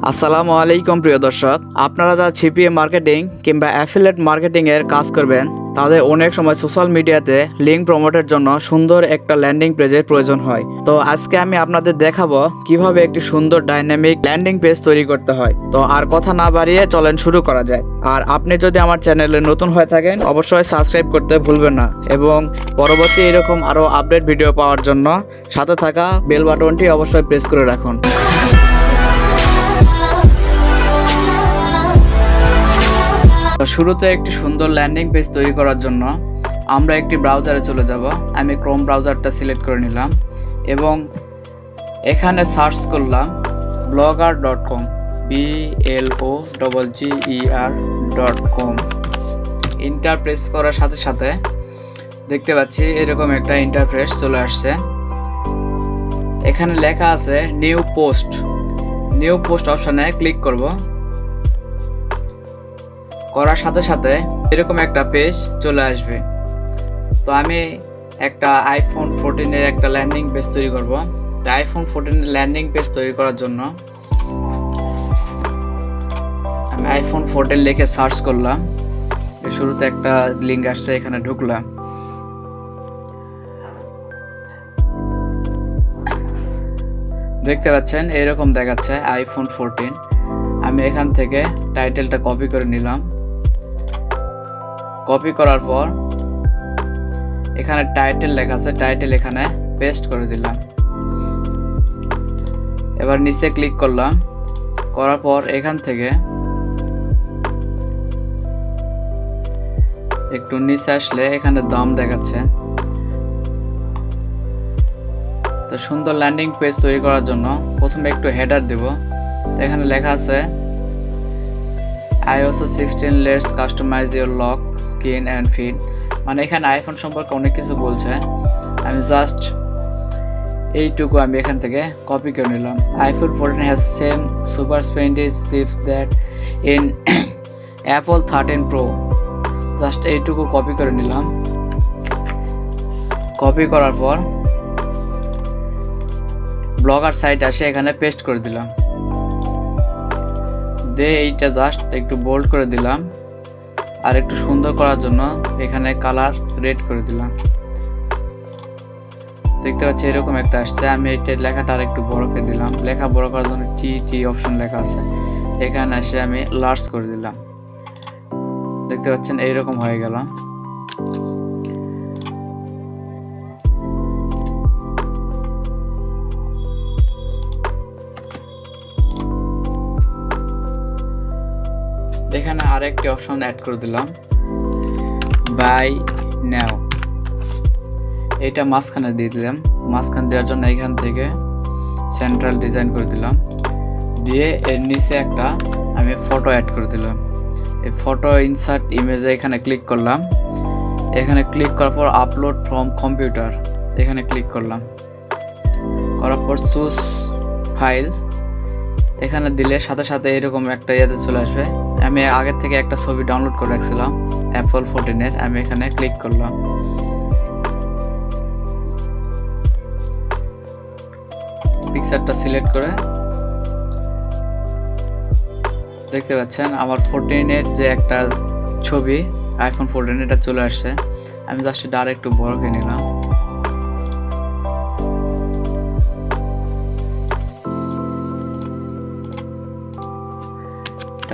আসসালামু আলাইকুম প্রিয় দর্শক, আপনারা যারা CPA মার্কেটিং কিংবা অ্যাফিলেট মার্কেটিং এর কাজ করবেন তাদের অনেক সময় সোশ্যাল মিডিয়াতে লিঙ্ক প্রমোটের জন্য সুন্দর একটা ল্যান্ডিং পেজের প্রয়োজন হয়। তো আজকে আমি আপনাদের দেখাবো কিভাবে একটি সুন্দর ডাইনামিক ল্যান্ডিং পেজ তৈরি করতে হয়। তো আর কথা না বাড়িয়ে চলেন শুরু করা যায়। আর আপনি যদি আমার চ্যানেলে নতুন হয়ে থাকেন অবশ্যই সাবস্ক্রাইব করতে ভুলবেন না এবং পরবর্তী এরকম আরো আপডেট ভিডিও পাওয়ার জন্য সাথে থাকা বেল বাটনটি অবশ্যই প্রেস করে রাখুন। শুরুতে একটি সুন্দর ল্যান্ডিং পেজ তৈরি করার জন্য আমরা একটি ব্রাউজারে চলে যাব। আমি ক্রোম ব্রাউজারটা সিলেক্ট করে নিলাম এবং এখানে সার্চ করলাম blogger.com blogger.com। ইন্টার প্রেস করার সাথে সাথে দেখতে পাচ্ছি এরকম একটা ইন্টারফেস চলে আসছে। এখানে লেখা আছে নিউ পোস্ট অপশনে ক্লিক করব। করার সাথে সাথে এরকম একটা পেজ চলে আসবে। তো আমি একটা আইফোন 14 এর একটা ল্যান্ডিং পেজ তৈরি করব। তো আইফোন 14 এর ল্যান্ডিং পেজ তৈরি করার জন্য আমি আইফোন 14 লিখে সার্চ করলাম। শুরুতে একটা লিংক আসছে, এখানে ঢুকলাম। দেখতে পাচ্ছেন এরকম দেখাচ্ছে আইফোন 14। আমি এখান থেকে টাইটেলটা কপি করে নিলাম। কপি করার পর এখানে টাইটেল লেখা আছে, টাইটেল এখানে পেস্ট করে দিলাম। এবার নিচে ক্লিক করলাম। করার পর এখান থেকে একটু নিচে আসলে এখানে দাম দেখাচ্ছে। তো সুন্দর ল্যান্ডিং পেজ তৈরি করার জন্য প্রথমে একটু হেডার দেব। তো এখানে লেখা আছে iOS 16 let's customize your lock screen and feed। মানে এখানে আইফোন সম্পর্কে অনেক কিছু বলছে। আমি জাস্ট এইটুকু আমি এখান থেকে কপি করে নিলাম। iPhone 14 has same super spendy chips that in Apple 13 Pro। Just এইটুকু কপি করে নিলাম। কপি করার পর ব্লগার সাইট আসে, এখানে পেস্ট করে দিলাম। এইটা জাস্ট একটু বোল্ড করে দিলাম আর একটু সুন্দর করার জন্য এখানে কালার রেড করে দিলাম। দেখতে পাচ্ছি এরকম একটা আসছে। আমি এটা লেখাটা আর একটু বড় করে দিলাম। লেখা বড় করার জন্য টি অপশন লেখা আছে, এখানে এসে আমি লার্জ করে দিলাম। দেখতে পাচ্ছেন এইরকম হয়ে গেল। এখানে আরেকটি অপশন অ্যাড করে দিলাম, বাই নাও। এটা মাঝখানে দিয়ে দিলাম। মাঝখানে দেওয়ার জন্য এখান থেকে সেন্ট্রাল ডিজাইন করে দিলাম। দিয়ে এর নিচে একটা আমি ফটো অ্যাড করে দিলাম। এই ফটো ইনসার্ট ইমেজে এখানে ক্লিক করলাম। এখানে ক্লিক করার পর আপলোড ফ্রম কম্পিউটার এখানে ক্লিক করলাম। করার পর চুজ ফাইল এখানে দিলে সাথে সাথে এরকম একটা ইয়েতে চলে আসবে। আমি আগের থেকে একটা ছবি ডাউনলোড করে রাখছিলাম অ্যাপল 14 এর। আমি এখানে ক্লিক করলাম। পিকচারটা সিলেক্ট করে দেখতে পাচ্ছেন আমার 14 এর যে একটা ছবি আইফোন 14 এটা চলে আসছে। আমি জাস্ট এটা আর একটু বড় করে নিলাম।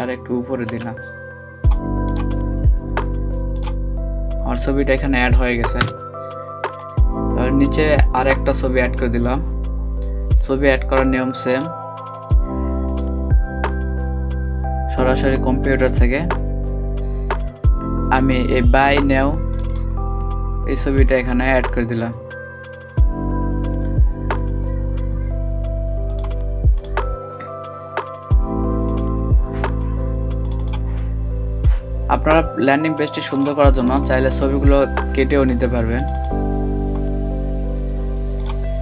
আর একটু উপরে দিলাম। আমার ছবিটা এখানে অ্যাড হয়ে গেছে। আর নিচে আর একটা ছবি অ্যাড করে দিলাম। ছবি অ্যাড করার নিয়ম সেম। সরাসরি কম্পিউটার থেকে আমি এই বাই নাও এই ছবিটা এখানে অ্যাড করে দিলাম। আপনারা ল্যান্ডিং পেজটি সুন্দর করার জন্য চাইলে ছবিগুলো কেটেও নিতে পারবেন।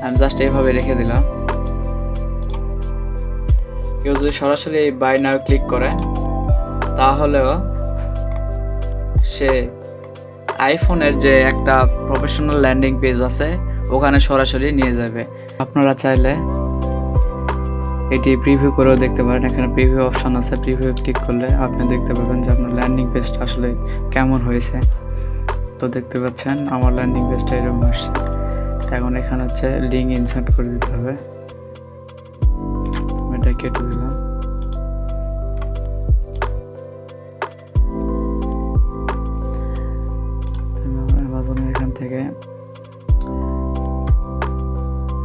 আমি জাস্ট এইভাবে রেখে দিলাম। কেউ যদি সরাসরি এই বাই নাও ক্লিক করে তাহলেও সে আইফোনের যে একটা প্রফেশনাল ল্যান্ডিং পেজ আছে ওখানে সরাসরি নিয়ে যাবে। আপনারা চাইলে এটি প্রিভিউ করেও দেখতে পারেন। এখানে প্রিভিউ অপশন আছে, প্রিভিউ ক্লিক করলে আপনি দেখতে পাবেন যে আপনার ল্যান্ডিং পেজটা আসলে কেমন হয়েছে। তো দেখতে পাচ্ছেন আমার ল্যান্ডিং পেজটা এরকম আসছে। এখন এখানে হচ্ছে লিঙ্ক ইনসার্ট করে দিতে হবে, এটা কেটে দিলাম। অ্যামাজনের এখান থেকে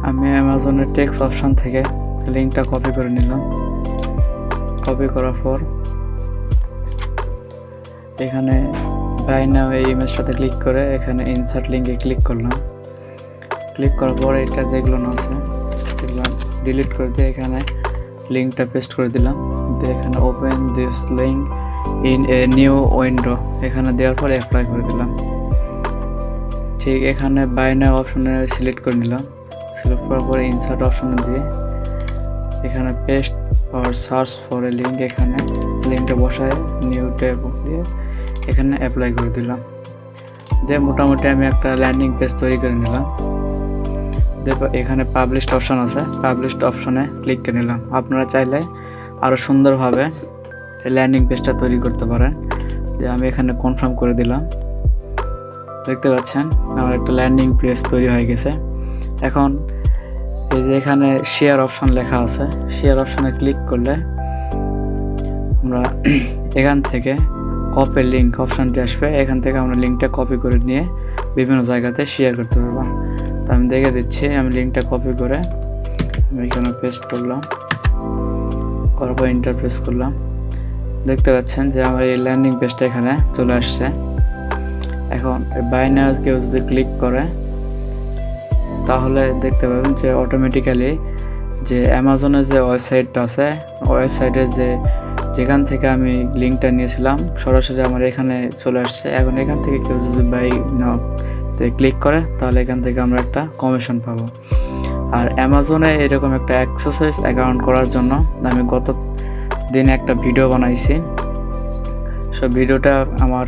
আমি অ্যামাজনের টেক্সট অপশন থেকে লিঙ্কটা কপি করে নিলাম। কপি করার পর এখানে বাই নাও এই ইমেজটাতে ক্লিক করে এখানে ইনসার্ট লিঙ্কে ক্লিক করলাম। ক্লিক করার পর এটা যেগুলো আছে সেগুলো ডিলিট করে দিয়ে এখানে লিঙ্কটা পেস্ট করে দিলাম। দিয়ে এখানে open this link in a new window এখানে দেওয়ার পর অ্যাপ্লাই করে দিলাম। ঠিক এখানে বাই নাও অপশনে সিলেক্ট করে নিলাম। সিলেক্ট করার পরে ইনসার্ট অপশনে দিয়ে এখানে পেস্ট আর সার্চ ফর এ লিঙ্ক এখানে লিঙ্কটা বসায় নিউ ট্যাব দিয়ে এখানে অ্যাপ্লাই করে দিলাম। দিয়ে মোটামুটি আমি একটা ল্যান্ডিং পেজ তৈরি করে নিলাম। দেখো এখানে পাবলিশড অপশন আছে, পাবলিশড অপশনে ক্লিক করে নিলাম। আপনারা চাইলে আরও সুন্দরভাবে ল্যান্ডিং পেজটা তৈরি করতে পারেন। যে আমি এখানে কনফার্ম করে দিলাম। দেখতে পাচ্ছেন আমার একটা ল্যান্ডিং পেজ তৈরি হয়ে গেছে। এখন এই যে এখানে শেয়ার অপশন লেখা আছে, শেয়ার অপশনে ক্লিক করলে আমরা এখান থেকে কপি লিঙ্ক অপশানটি আসবে। এখান থেকে আমরা লিঙ্কটা কপি করে নিয়ে বিভিন্ন জায়গাতে শেয়ার করতে পারবো। তো আমি দেখে দিচ্ছি, আমি লিঙ্কটা কপি করে আমি এখানে পেস্ট করলাম, করার পর এন্টার প্রেস করলাম। দেখতে পাচ্ছেন যে আমার এই ল্যান্ডিং পেজটা এখানে চলে আসছে। এখন বাই নাও কেউ যদি ক্লিক করে তাহলে দেখতে পাবেন যে অটোমেটিক্যালি যে অ্যামাজনের যে ওয়েবসাইটটা আছে ওয়েবসাইটে যেখান থেকে আমি লিঙ্কটা নিয়েছিলাম সরাসরি আমার এখানে চলে আসছে। এখন এখান থেকে কেউ যদি বাই নাও ক্লিক করে তাহলে এখান থেকে আমরা একটা কমিশন পাবো। আর অ্যামাজনে এরকম একটা অ্যাক্সেসরিজ অ্যাকাউন্ট করার জন্য আমি গত দিনে একটা ভিডিও বানাইছি। সব ভিডিওটা আমার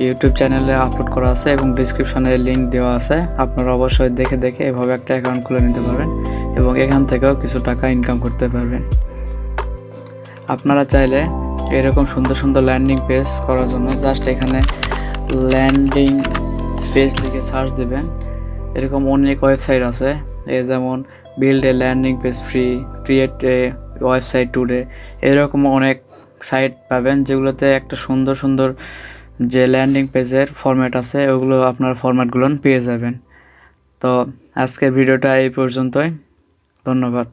ইউটিউব চ্যানেলে আপলোড করা আছে এবং ডিসক্রিপশনে লিঙ্ক দেওয়া আছে। আপনারা অবশ্যই দেখে এভাবে একটা অ্যাকাউন্ট খুলে নিতে পারবেন এবং এখান থেকেও কিছু টাকা ইনকাম করতে পারবেন। আপনারা চাইলে এরকম সুন্দর সুন্দর ল্যান্ডিং পেজ করার জন্য জাস্ট এখানে ল্যান্ডিং পেজ লিখে সার্চ দেবেন। এরকম অনেক ওয়েবসাইট আছে, এই যেমন build a landing page free, create a website today, এরকম অনেক সাইট পাবেন যেগুলোতে একটা সুন্দর সুন্দর যে ল্যান্ডিং পেজের ফরম্যাট আছে ওগুলো আপনার ফরম্যাটগুলো পেয়ে যাবেন। তো আজকের ভিডিওটা এই পর্যন্তই, ধন্যবাদ।